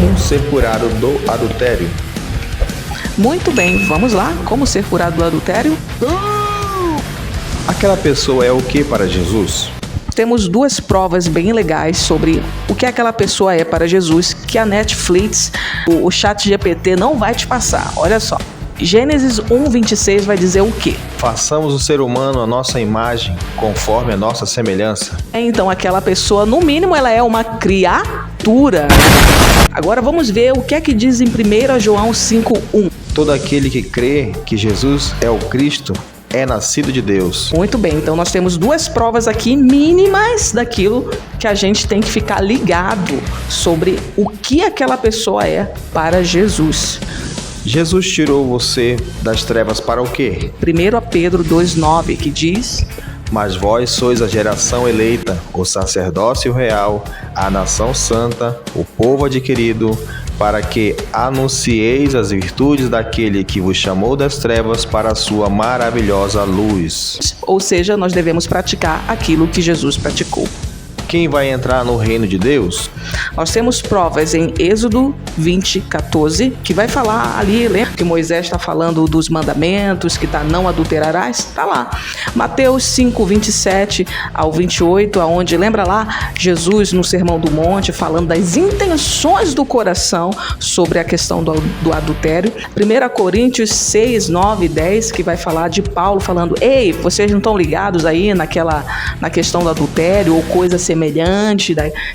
Como ser curado do adultério? Muito bem, vamos lá. Como ser curado do adultério? Aquela pessoa é o que para Jesus? Temos duas provas bem legais sobre o que aquela pessoa é para Jesus, que a Netflix, o ChatGPT não vai te passar. Olha só. Gênesis 1:26 vai dizer o quê? Façamos o ser humano a nossa imagem, conforme a nossa semelhança. Então aquela pessoa, no mínimo, ela é uma criatura. Agora vamos ver o que é que diz em 1 João 5:1. Todo aquele que crê que Jesus é o Cristo é nascido de Deus. Muito bem, então nós temos duas provas aqui mínimas daquilo que a gente tem que ficar ligado sobre o que aquela pessoa é para Jesus. Jesus tirou você das trevas para o quê? 1 Pedro 2:9, que diz: Mas vós sois a geração eleita, o sacerdócio real, a nação santa, o povo adquirido, para que anuncieis as virtudes daquele que vos chamou das trevas para a sua maravilhosa luz. Ou seja, nós devemos praticar aquilo que Jesus praticou. Quem vai entrar no reino de Deus? Nós temos provas em Êxodo 20:14, que vai falar ali, lembra que Moisés está falando dos mandamentos, que está não adulterarás? Está lá. Mateus 5:27 ao 28, aonde, lembra lá, Jesus no Sermão do Monte, falando das intenções do coração sobre a questão do adultério. 1 Coríntios 6:9-10, que vai falar de Paulo falando: ei, vocês não estão ligados aí na questão do adultério ou coisa semelhante,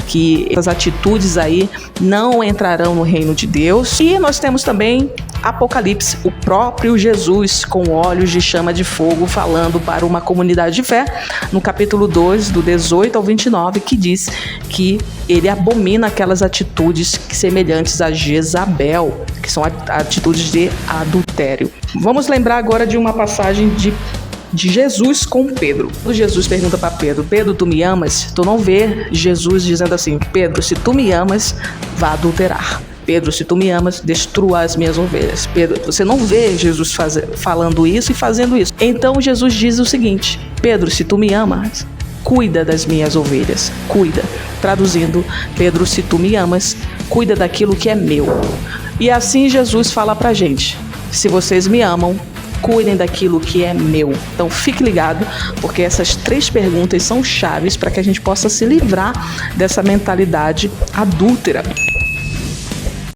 que essas atitudes aí não entrarão no reino de Deus. E nós temos também Apocalipse, o próprio Jesus com olhos de chama de fogo falando para uma comunidade de fé, no capítulo 2, do 18 ao 29, que diz que ele abomina aquelas atitudes semelhantes a Jezabel, que são atitudes de adultério. Vamos lembrar agora de uma passagem de Jesus com Pedro. Jesus pergunta para Pedro: Pedro, tu me amas? Tu não vê Jesus dizendo assim: Pedro, se tu me amas, vá adulterar. Pedro, se tu me amas, destrua as minhas ovelhas. Pedro, você não vê Jesus falando isso e fazendo isso. Então Jesus diz o seguinte: Pedro, se tu me amas, cuida das minhas ovelhas. Cuida. Traduzindo, Pedro, se tu me amas, cuida daquilo que é meu. E assim Jesus fala pra gente: se vocês me amam, cuidem daquilo que é meu. Então fique ligado, porque essas 3 perguntas são chaves para que a gente possa se livrar dessa mentalidade adúltera.